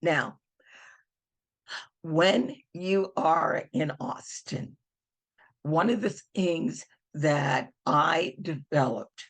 Now, when you are in Austin, one of the things that I developed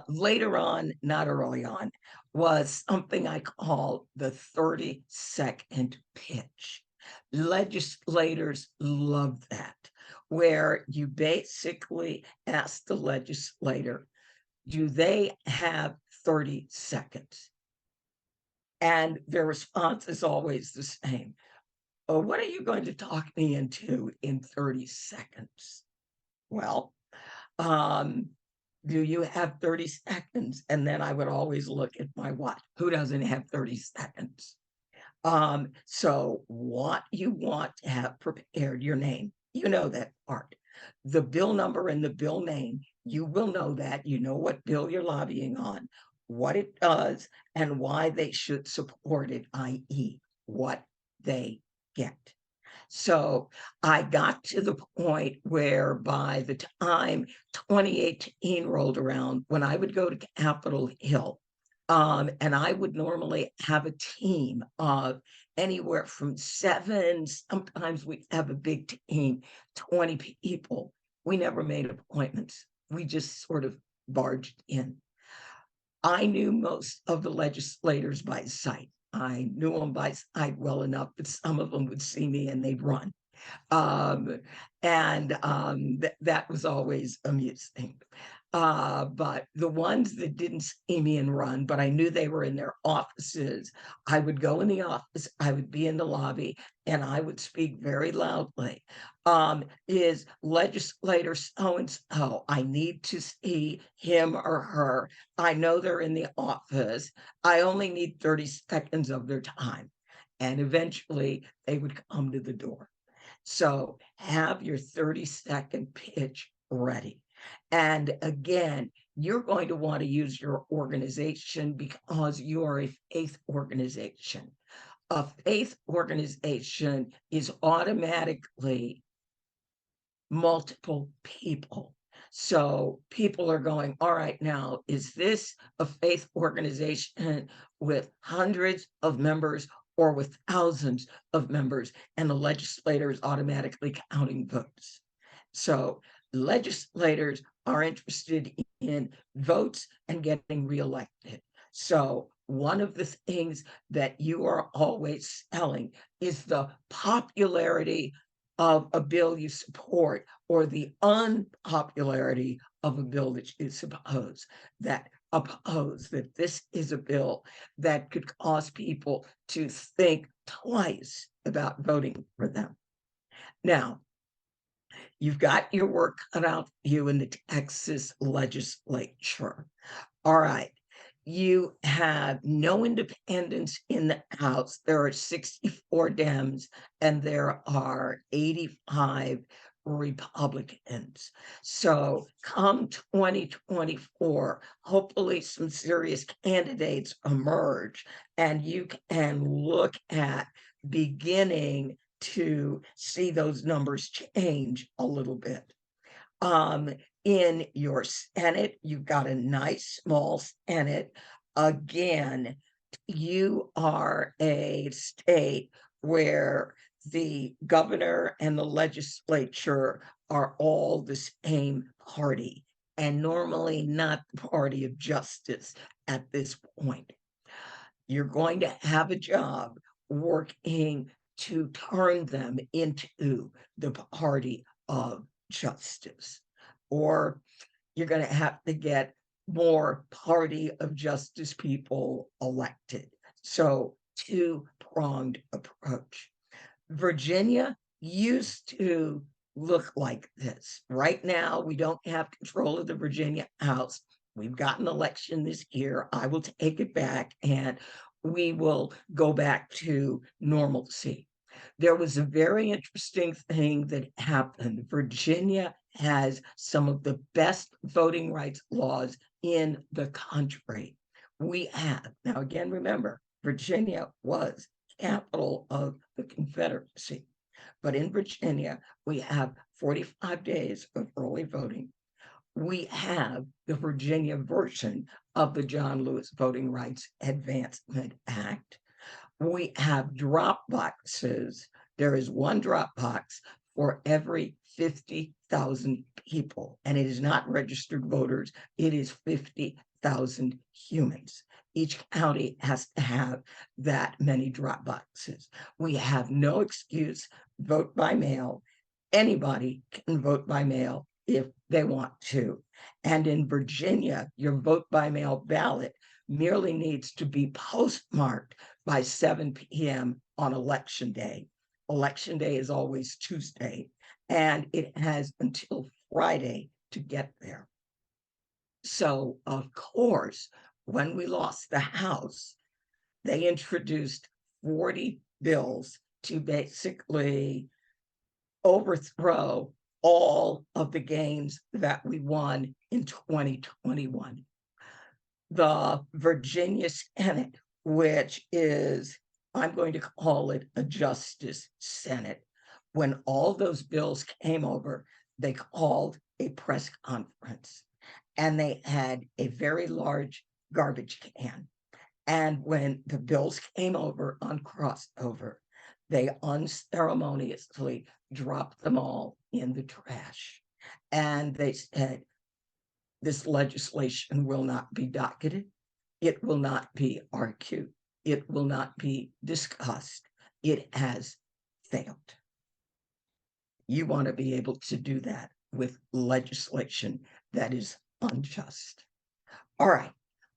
later on, not early on, was something I call the 30-second pitch. Legislators love that, where you basically ask the legislator, do they have 30 seconds? And their response is always the same. Oh, what are you going to talk me into in 30 seconds? Well, um, do you have 30 seconds? And then I would always look at my watch. Who doesn't have 30 seconds? So what you want to have prepared, your name, you know that part. The bill number and the bill name, you will know that. You know what bill you're lobbying on, what it does, and why they should support it, i.e., what they get. So I got to the point where by the time 2018 rolled around, when I would go to Capitol Hill, and I would normally have a team of anywhere from 7, sometimes we'd have a big team, 20 people. We never made appointments. We just sort of barged in. I knew most of the legislators by sight. I knew them by sight well enough that some of them would see me and they'd run. Um, that was always amusing. But the ones that didn't see me and run, but I knew they were in their offices, I would go in the office, I would be in the lobby, and I would speak very loudly. Is legislator so and so? I need to see him or her. I know they're in the office. I only need 30 seconds of their time. And eventually they would come to the door. So have your 30-second pitch ready. And again, you're going to want to use your organization because you are a faith organization. A faith organization is automatically multiple people. So people are going, all right, now, is this a faith organization with hundreds of members or with thousands of members? And the legislator is automatically counting votes. So legislators are interested in votes and getting reelected. So one of the things that you are always selling is the popularity of a bill you support or the unpopularity of a bill that you oppose that this is a bill that could cause people to think twice about voting for them. Now, you've got your work cut out for you in the Texas legislature. All right. You have no independents in the House. There are 64 Dems and there are 85 Republicans. So come 2024, hopefully some serious candidates emerge and you can look at beginning to see those numbers change a little bit. In your Senate, you've got a nice small Senate. Again, you are a state where the governor and the legislature are all the same party, and normally not the party of justice at this point. You're going to have a job working to turn them into the party of justice, or you're going to have to get more party of justice people elected. So, two-pronged approach. Virginia used to look like this. Right now, we don't have control of the Virginia House. We've got an election this year. I will take it back and we will go back to normalcy. There was a very interesting thing that happened. Virginia has some of the best voting rights laws in the country. We have, now again, remember, Virginia was capital of the Confederacy. But in Virginia, we have 45 days of early voting. We have the Virginia version of the John Lewis Voting Rights Advancement Act. We have drop boxes. There is one drop box for every 50,000 people, and it is not registered voters. It is 50,000 humans. Each county has to have that many drop boxes. We have no excuse, vote by mail. Anybody can vote by mail if they want to. And in Virginia, your vote by mail ballot merely needs to be postmarked by 7 p.m. on election day. Election day is always Tuesday, and it has until Friday to get there. So, of course, when we lost the House, they introduced 40 bills to basically overthrow all of the gains that we won in 2021. The Virginia Senate, which is, I'm going to call it a Justice Senate, when all those bills came over, they called a press conference and they had a very large garbage can. And when the bills came over on crossover, they unceremoniously dropped them all in the trash. And they said, this legislation will not be docketed. It will not be argued. It will not be discussed. It has failed. You want to be able to do that with legislation that is unjust. All right,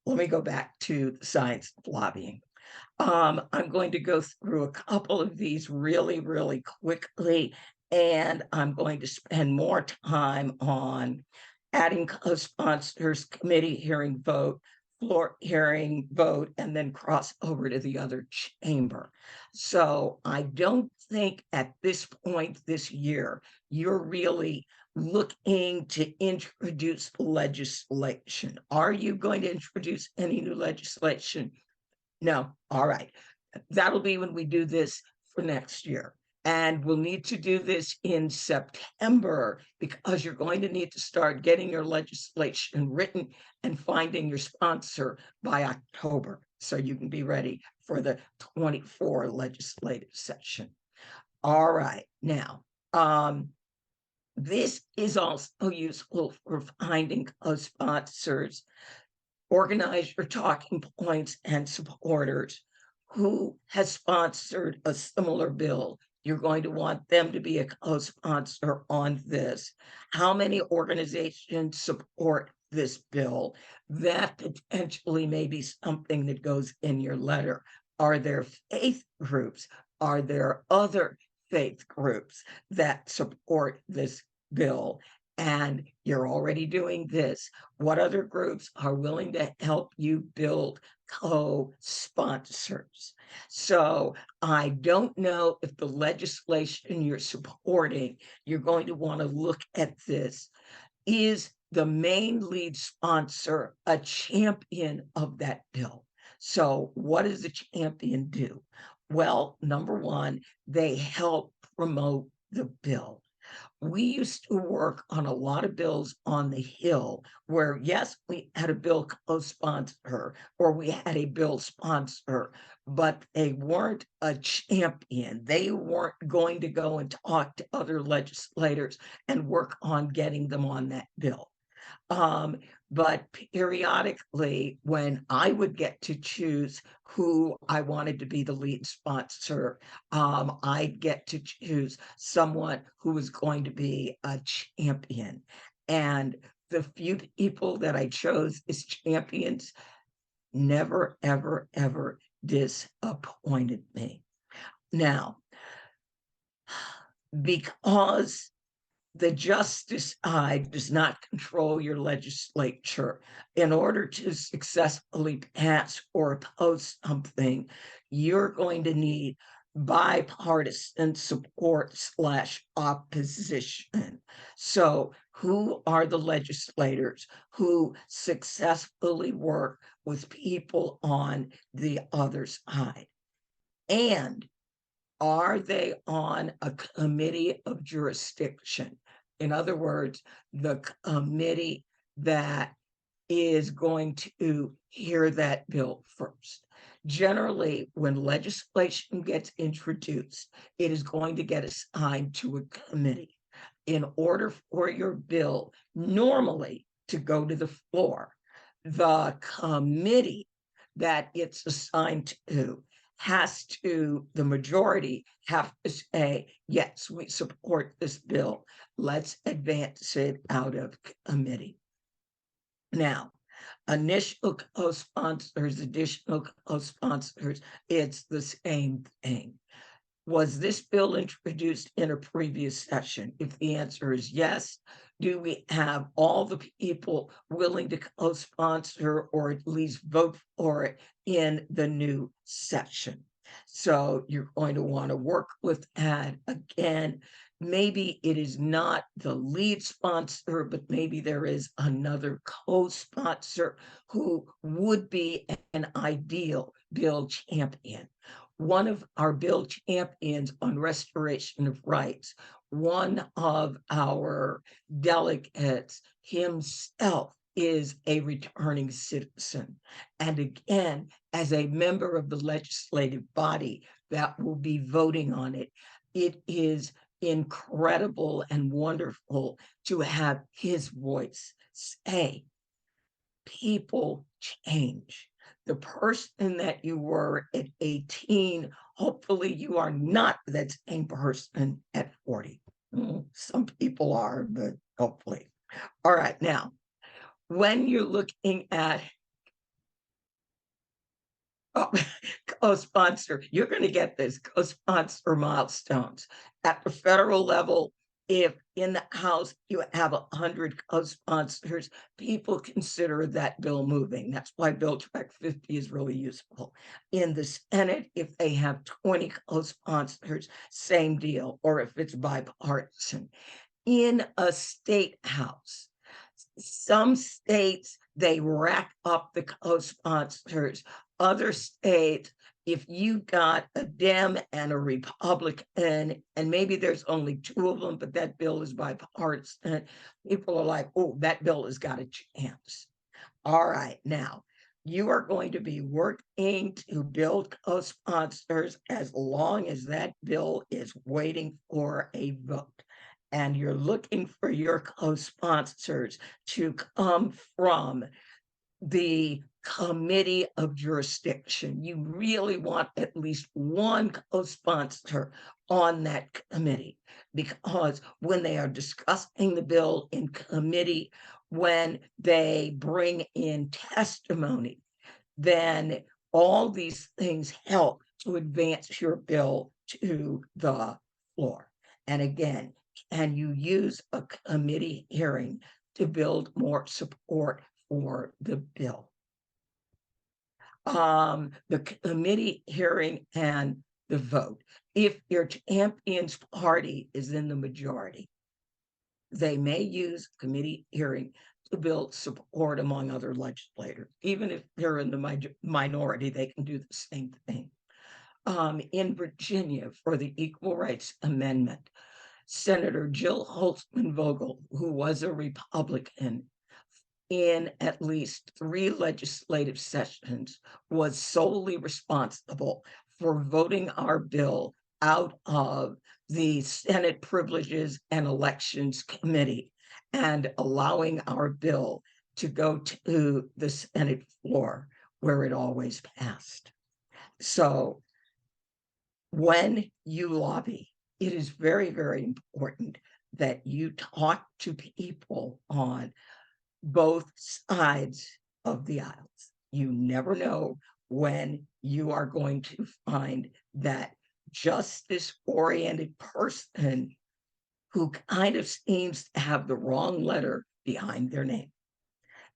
let me go back to the science of lobbying. I'm going to go through a couple of these really, really quickly, and I'm going to spend more time on adding co-sponsors, committee hearing vote, floor hearing vote, and then cross over to the other chamber. So I don't think at this point this year, you're really looking to introduce legislation. Are you going to introduce any new legislation? No. All right. That'll be when we do this for next year. And we'll need to do this in September because you're going to need to start getting your legislation written and finding your sponsor by October so you can be ready for the 24 legislative session. All right. Now, this is also useful for finding co-sponsors. Organize your talking points and supporters. Who has sponsored a similar bill? You're going to want them to be a co-sponsor on this. How many organizations support this bill? That potentially may be something that goes in your letter. Are there faith groups? Are there other faith groups that support this bill? And you're already doing this. What other groups are willing to help you build co-sponsors? So I don't know if the legislation you're supporting, you're going to want to look at this. Is the main lead sponsor a champion of that bill? So what does the champion do? Well, number one, they help promote the bill. We used to work on a lot of bills on the Hill where, yes, we had a bill co-sponsor or we had a bill sponsor, but they weren't a champion. They weren't going to go and talk to other legislators and work on getting them on that bill. But periodically, when I would get to choose who I wanted to be the lead sponsor, I'd get to choose someone who was going to be a champion. And the few people that I chose as champions never, ever, ever disappointed me. Now, because the justice side does not control your legislature. In order to successfully pass or oppose something, you're going to need bipartisan support / opposition. So who are the legislators who successfully work with people on the other side? And are they on a committee of jurisdiction? In other words, the committee that is going to hear that bill first. Generally, when legislation gets introduced, it is going to get assigned to a committee. In order for your bill normally to go to the floor, the committee that it's assigned to has to, the majority have to say, yes, we support this bill. Let's advance it out of committee. Now, initial co-sponsors, additional co-sponsors, it's the same thing. Was this bill introduced in a previous session? If the answer is yes, do we have all the people willing to co-sponsor or at least vote for it in the new session? So you're going to want to work with that. Again, maybe it is not the lead sponsor, but maybe there is another co-sponsor who would be an ideal bill champion. One of our bill champions on restoration of rights, one of our delegates himself is a returning citizen. And again, as a member of the legislative body that will be voting on it, it is incredible and wonderful to have his voice say, people change. The person that you were at 18, hopefully you are not that same person at 40. Some people are, but hopefully. All right, now, when you're looking at co-sponsor, you're going to get this, co-sponsor milestones. At the federal level, if in the House you have 100 co-sponsors, people consider that bill moving. That's why Bill Track 50 is really useful. In the Senate, if they have 20 co-sponsors, same deal, or if it's bipartisan. In a state house, some states, they rack up the co-sponsors. Other states, if you got a Dem and a Republican, and maybe there's only 2 of them, but that bill is bipartisan, people are like, oh, that bill has got a chance. All right, now, you are going to be working to build co-sponsors as long as that bill is waiting for a vote. And you're looking for your co-sponsors to come from the committee of jurisdiction. You really want at least one co-sponsor on that committee, because when they are discussing the bill in committee, when they bring in testimony, then all these things help to advance your bill to the floor. And again, can you use a committee hearing to build more support for the bill? The committee hearing and the vote. If your champion's party is in the majority, they may use committee hearing to build support among other legislators. Even if they're in the minority, they can do the same thing. In Virginia, for the Equal Rights Amendment, Senator Jill Holtzman Vogel, who was a Republican, in at least 3 legislative sessions, was solely responsible for voting our bill out of the Senate Privileges and Elections Committee and allowing our bill to go to the Senate floor, where it always passed. So when you lobby, it is very, very important that you talk to people on both sides of the aisles. You never know when you are going to find that justice-oriented person who kind of seems to have the wrong letter behind their name.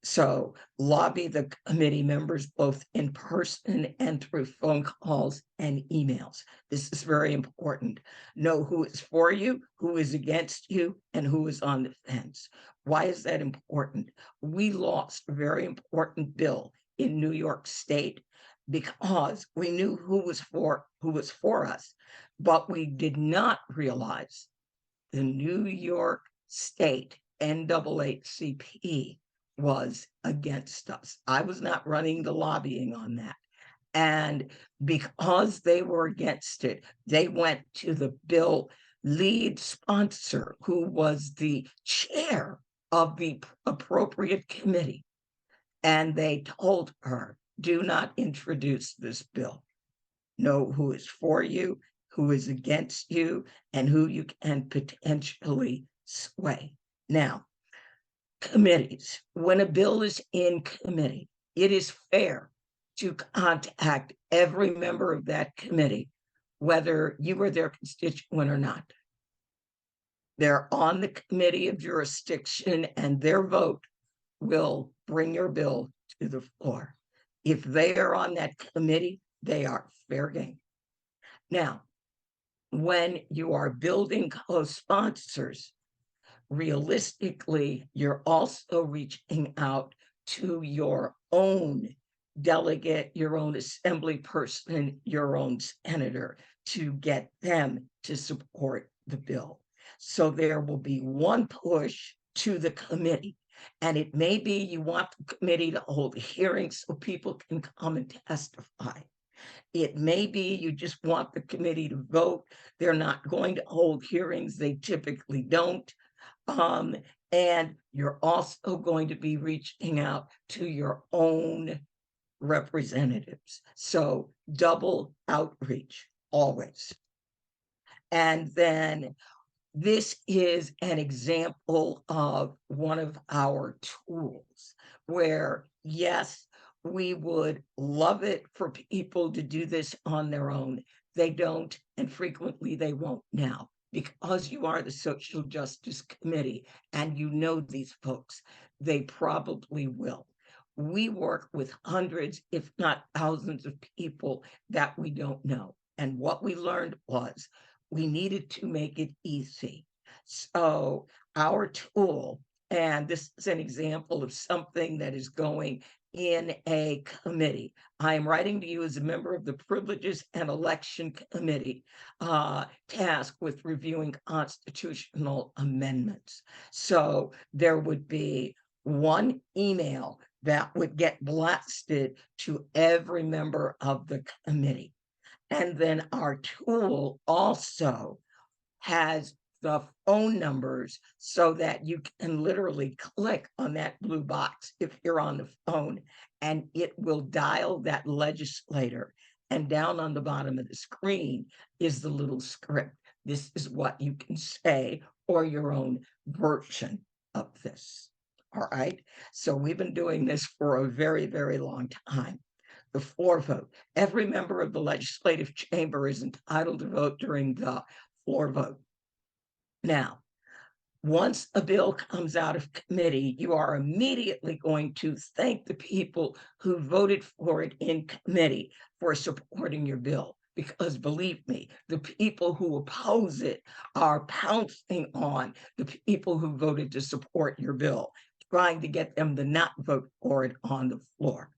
So lobby the committee members both in person and through phone calls and emails. This is very important. Know who is for you, who is against you, and who is on the fence. Why is that important? We lost a very important bill in New York State because we knew who was for us, but we did not realize the New York State NAACP was against us. I was not running the lobbying on that. And because they were against it, they went to the bill lead sponsor, who was the chair of the appropriate committee. And they told her, do not introduce this bill. Know who is for you, who is against you, and who you can potentially sway. Now, committees. When a bill is in committee, it is fair to contact every member of that committee, whether you are their constituent or not. They're on the committee of jurisdiction, and their vote will bring your bill to the floor. If they are on that committee, they are fair game. Now, when you are building co-sponsors, realistically, you're also reaching out to your own delegate, your own assembly person, your own senator, to get them to support the bill. So there will be one push to the committee. And it may be you want the committee to hold hearings so people can come and testify. It may be you just want the committee to vote. They're not going to hold hearings. They typically don't. And you're also going to be reaching out to your own representatives. So double outreach always. And then this is an example of one of our tools where, yes, we would love it for people to do this on their own. They don't, and frequently they won't now. Because you are the Social Justice Committee and you know these folks, they probably will. We work with hundreds, if not thousands of people that we don't know. And what we learned was we needed to make it easy. So our tool, and this is an example of something that is going in a committee. I am writing to you as a member of the Privileges and Election Committee, tasked with reviewing constitutional amendments. So there would be one email that would get blasted to every member of the committee. And then our tool also has the phone numbers so that you can literally click on that blue box if you're on the phone, and it will dial that legislator. And down on the bottom of the screen is the little script. This is what you can say, or your own version of this. All right. So we've been doing this for a very, very long time. The floor vote. Every member of the legislative chamber is entitled to vote during the floor vote. Now, once a bill comes out of committee, you are immediately going to thank the people who voted for it in committee for supporting your bill. Because believe me, the people who oppose it are pouncing on the people who voted to support your bill, trying to get them to not vote for it on the floor.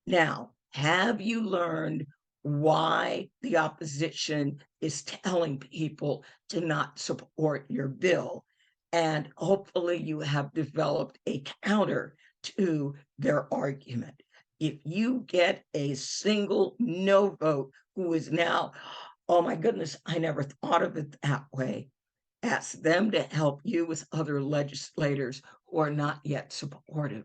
Now, have you learned why the opposition is telling people to not support your bill? And hopefully you have developed a counter to their argument. If you get a single no vote who is now, oh my goodness, I never thought of it that way, ask them to help you with other legislators who are not yet supportive.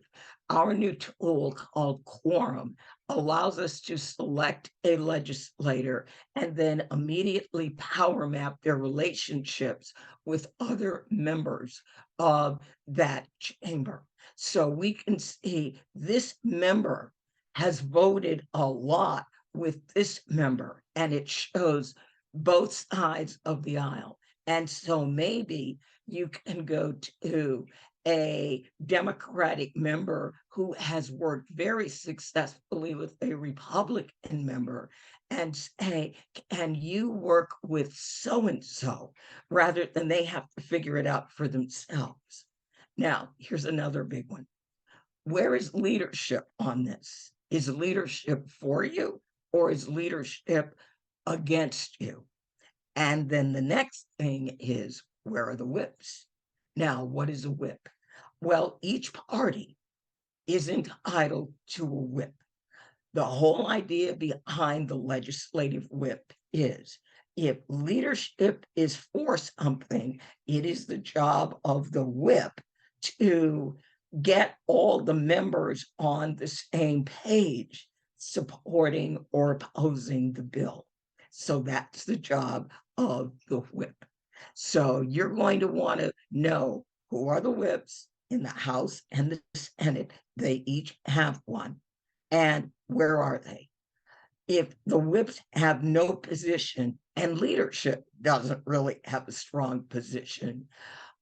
Our new tool called Quorum allows us to select a legislator and then immediately power map their relationships with other members of that chamber. So we can see this member has voted a lot with this member, and it shows both sides of the aisle. And so maybe you can go to a Democratic member who has worked very successfully with a Republican member and say, can you work with so-and-so, rather than they have to figure it out for themselves. Now, here's another big one. Where is leadership on this? Is leadership for you, or is leadership against you? And then the next thing is, where are the whips? Now, what is a whip? Well, each party is entitled to a whip. The whole idea behind the legislative whip is if leadership is for something, it is the job of the whip to get all the members on the same page supporting or opposing the bill. So that's the job of the whip. So you're going to want to know who are the whips in the House and the Senate. They each have one. And where are they? If the whips have no position and leadership doesn't really have a strong position,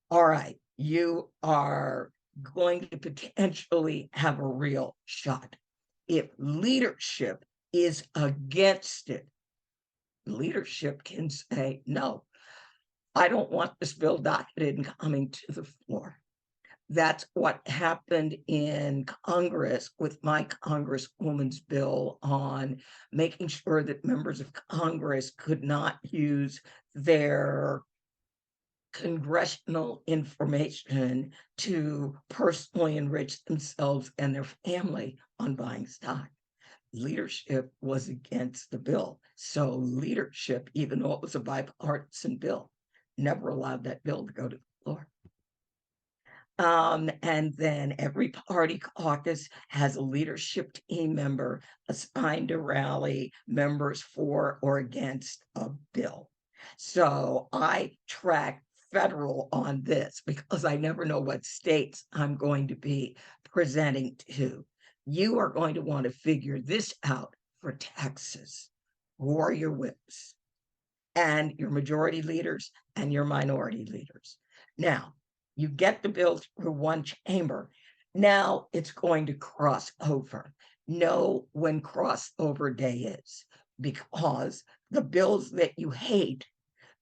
all right, you are going to potentially have a real shot. If leadership is against it, leadership can say, no, I don't want this bill docketed and coming to the floor. That's what happened in Congress with my Congresswoman's bill on making sure that members of Congress could not use their congressional information to personally enrich themselves and their family on buying stock. Leadership was against the bill. So leadership, even though it was a bipartisan bill, never allowed that bill to go to the floor. And then every party caucus has a leadership team member assigned to rally members for or against a bill. So I track federal on this because I never know what states I'm going to be presenting to. You are going to want to figure this out for Texas. Who are your whips and your majority leaders and your minority leaders? Now, you get the bill through one chamber. Now it's going to cross over. Know when crossover day is, because the bills that you hate,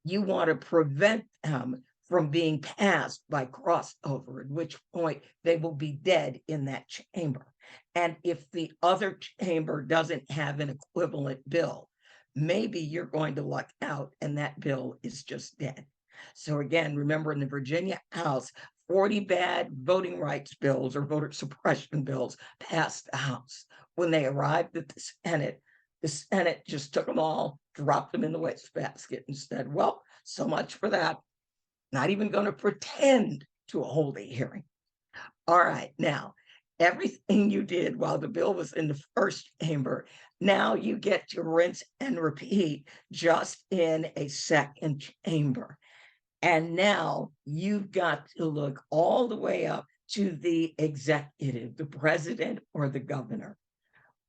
you want to prevent them from being passed by crossover, at which point they will be dead in that chamber. And if the other chamber doesn't have an equivalent bill, maybe you're going to luck out and that bill is just dead. So again, remember in the Virginia House, 40 bad voting rights bills or voter suppression bills passed the House. When they arrived at the Senate just took them all, dropped them in the wastebasket and said, well, so much for that. Not even going to pretend to hold a hearing. All right, now, everything you did while the bill was in the first chamber, now you get to rinse and repeat just in a second chamber. And now you've got to look all the way up to the executive, the president or the governor.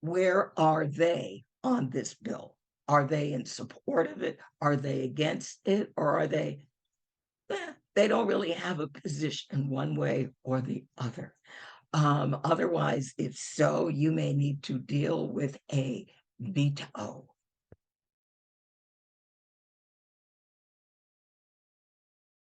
Where are they on this bill? Are they in support of it? Are they against it? Or are they don't really have a position one way or the other? Otherwise, if so, you may need to deal with a veto.